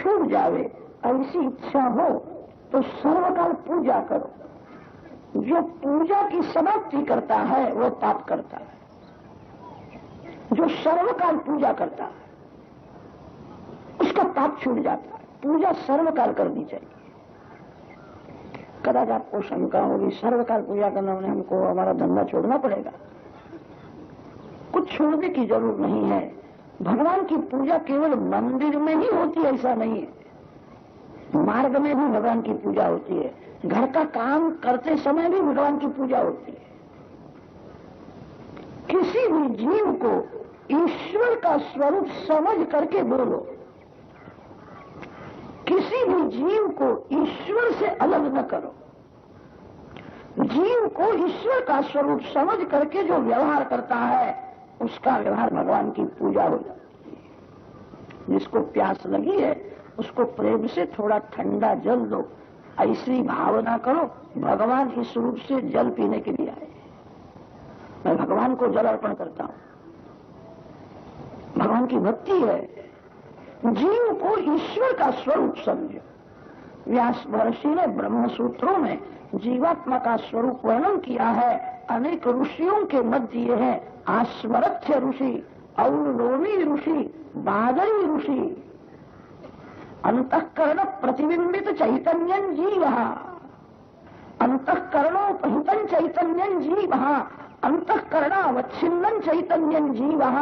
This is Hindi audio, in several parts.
छूट जावे ऐसी इच्छा हो तो सर्वकाल पूजा करो। जो पूजा की समाप्ति करता है वो पाप करता है। जो सर्वकाल पूजा करता है उसका पाप छूट जाता है। पूजा सर्वकाल करनी चाहिए। कदाच आपको शंका होगी सर्वकाल पूजा करना उन्हें हमको हमारा धंधा छोड़ना पड़ेगा। कुछ छोड़ने की जरूरत नहीं है। भगवान की पूजा केवल मंदिर में ही होती है ऐसा नहीं है। मार्ग में भी भगवान की पूजा होती है। घर का काम करते समय भी भगवान की पूजा होती है। किसी भी जीव को ईश्वर का स्वरूप समझ करके बोलो। किसी भी जीव को ईश्वर से अलग न करो। जीव को ईश्वर का स्वरूप समझ करके जो व्यवहार करता है उसका व्यवहार भगवान की पूजा हो जाती है। जिसको प्यास लगी है उसको प्रेम से थोड़ा ठंडा जल दो। ऐसी भावना करो भगवान इस रूप से जल पीने के लिए आए। मैं भगवान को जल अर्पण करता हूं। भगवान की भक्ति है। जीव को ईश्वर का स्वरूप समझो। व्यास महर्षि ने ब्रह्म सूत्रों में जीवात्मा का स्वरूप वर्णन किया है। अनेक ऋषियों के मध्य ये है आस्मरथ्य ऋषि, औलोमी ऋषि, बादरी ऋषि। अंतःकरण प्रतिबिंबित चैतन्यं जीवः, अंतःकरणोपहितं चैतन्यं जीवः, अंतःकरणावच्छिन्नं चैतन्यं जीवः।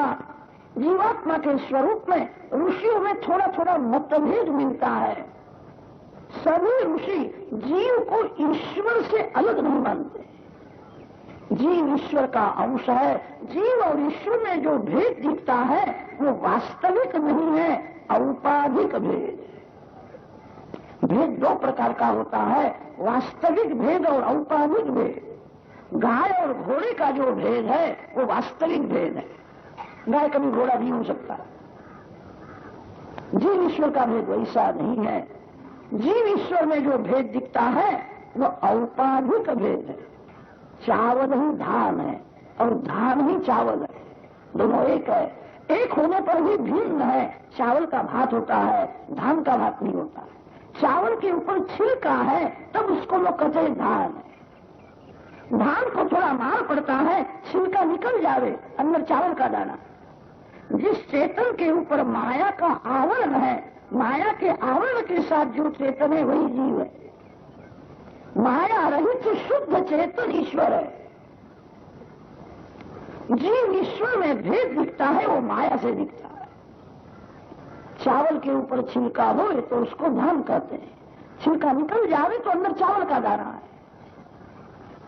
जीवात्मा के स्वरूप में ऋषियों में थोड़ा थोड़ा मतभेद मिलता है। सभी ऋषि जीव को ईश्वर से अलग नहीं मानते। जीव ईश्वर का अंश है। जीव और ईश्वर में जो भेद दिखता है वो वास्तविक नहीं है, औपाधिक भेद। भेद दो प्रकार का होता है, वास्तविक भेद और औपाधिक भेद। गाय और घोड़े का जो भेद है वो वास्तविक भेद है। गाय कभी घोड़ा नहीं हो सकता। जीव ईश्वर का भेद वैसा नहीं है। जीव ईश्वर में जो भेद दिखता है वो औपाधिक भेद है। चावल ही धान है और धान ही चावल है। दोनों एक है। एक होने पर भी भिन्न है। चावल का भात होता है, धान का भात नहीं होता है। चावल के ऊपर छिलका है तब उसको लोग कहते हैं धान है। धान को थोड़ा मार पड़ता है, छिलका निकल जावे, अंदर चावल का दाना। जिस चेतन के ऊपर माया का आवरण है, माया के आवरण के साथ जो चेतन है वही जीव है। माया रहित शुद्ध चेतन ईश्वर है। जीव ईश्वर में भेद दिखता है वो माया से दिखता है। चावल के ऊपर छिलका हो तो उसको धान कहते हैं। छिलका निकल जावे तो अंदर चावल का दाना है।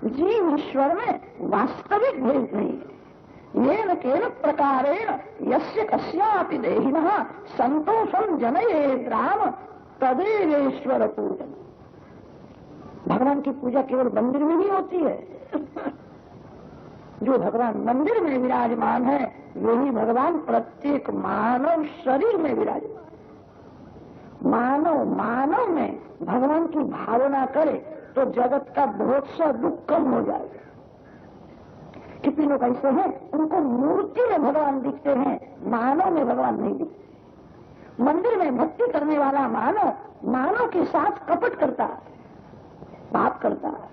जीव ईश्वर में वास्तविक भेद नहीं है। येन केन प्रकारेण यस्य कस्यापि देहिनः संतोषं जनयेत् राम तदेवेश्वर पूजन। भगवान की पूजा केवल मंदिर में ही होती है। जो भगवान मंदिर में विराजमान है वही भगवान प्रत्येक मानव शरीर में विराजमान। मानव में भगवान की भावना करे तो जगत का बहुत सा दुख कम हो जाएगा। कितने लोग ऐसे हैं उनको मूर्ति में भगवान दिखते हैं, मानव में भगवान नहीं दिखते। मंदिर में भक्ति करने वाला मानव के साथ कपट करता है, पाप करता है।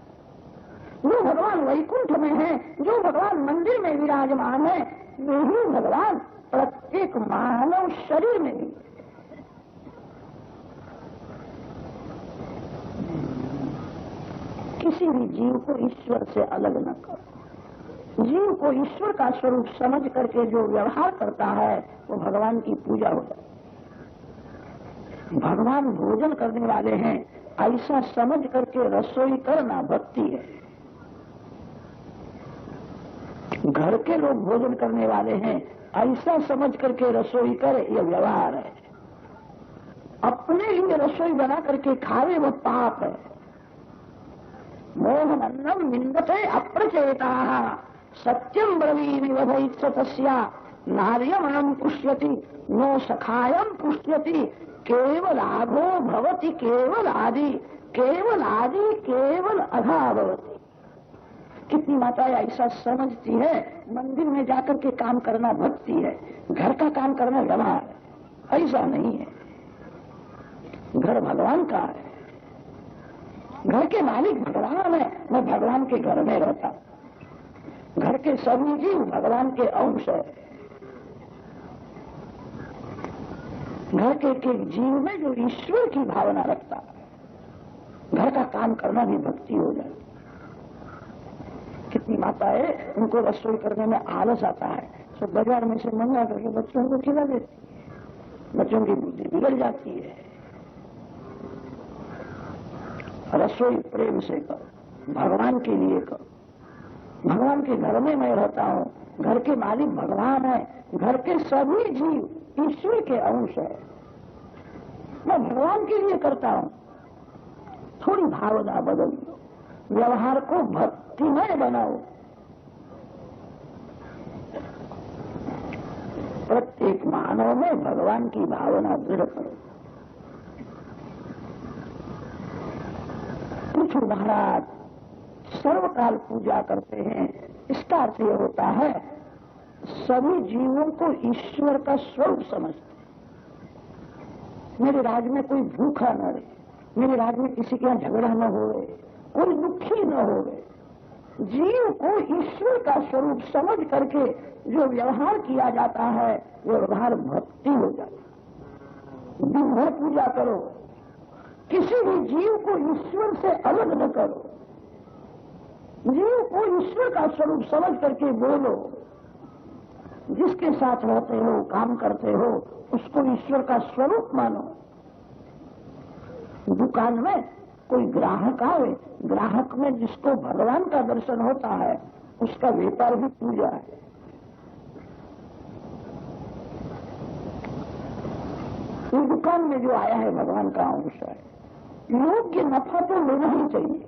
जो भगवान वैकुंठ में है, जो भगवान मंदिर में विराजमान है, वही भगवान प्रत्येक मानव शरीर में भी। किसी भी जीव को ईश्वर से अलग न करो। जीव को ईश्वर का स्वरूप समझ करके जो व्यवहार करता है वो भगवान की पूजा हो जाती है। भगवान भोजन करने वाले हैं ऐसा समझ करके रसोई करना भक्ति है। घर के लोग भोजन करने वाले हैं ऐसा समझ करके रसोई करे यह व्यवहार है। अपने लिए रसोई बना करके खावे वो पाप है। मोहमन्नम निंदते अप्रचेता सत्यम ब्रवीमि वधैत्स तस्या नार्यमणम पुष्यति नो सखायम पुष्यति केवलाघो भवति केवल आदि केवल अघा भवति। कितनी माताएं ऐसा समझती है मंदिर में जाकर के काम करना भक्ति है, घर का काम करना व्यवहार है। ऐसा नहीं है। घर भगवान का है, घर के मालिक भगवान है। मैं भगवान के घर में रहता हूं। घर के सभी जीव भगवान के अंश है। घर के एक जीव में जो ईश्वर की भावना रखता है, घर का काम करना भी भक्ति हो जाए। कितनी माताएं, उनको रसोई करने में आलस आता है, तो बाजार में से मंगा करके बच्चों को खिला देती। बच्चों की बुद्धि बिगड़ जाती है। रसोई प्रेम से करो, भगवान के लिए करो। भगवान के घर में मैं रहता हूं, घर के मालिक भगवान है, घर के सभी जीव ईश्वर के अंश है। मैं भगवान के लिए करता हूं। थोड़ी भावना बदल दो, व्यवहार को भक्तिमय बनाओ। प्रत्येक मानव में भगवान की भावना दृढ़ करो। पृथु महाराज सर्वकाल पूजा करते हैं। इसका अर्थ यह होता है सभी जीवों को ईश्वर का स्वरूप समझते। मेरे राज्य में कोई भूखा न रहे, मेरे राज्य में किसी के यहाँ झगड़ा न हो, कोई दुखी न हो। जीव को ईश्वर का स्वरूप समझ करके जो व्यवहार किया जाता है वो व्यवहार भक्ति हो जाता है। दिन भर पूजा करो, किसी भी जीव को ईश्वर से अलग न करो। जीव को ईश्वर का स्वरूप समझ करके बोलो। जिसके साथ रहते हो, काम करते हो, उसको ईश्वर का स्वरूप मानो। दुकान में कोई ग्राहक आए, ग्राहक में जिसको भगवान का दर्शन होता है उसका व्यापार भी पूजा है। इस दुकान में जो आया है भगवान का अंश है। योग्य नफा तो लेना ही चाहिए।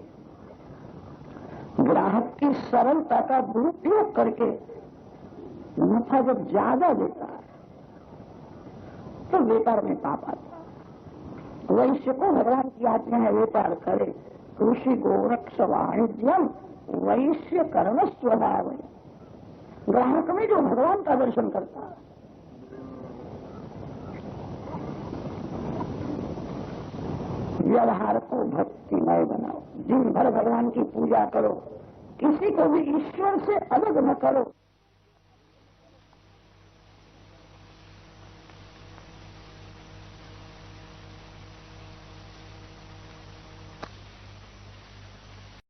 ग्राहक की सरलता का दुरुपयोग करके नफा जब ज्यादा देता है तो व्यापार में पाप आता है। वैश्य को भगवान की आज्ञा है व्यापार करे। ऋषि गोरक्ष वाणिज्यम वैश्य कर्ण स्वभाव। ग्राहक में जो भगवान का दर्शन करता है, व्यवहार को भक्तिमय बनाओ। दिन भर भगवान की पूजा करो, किसी को भी ईश्वर से अलग न करो।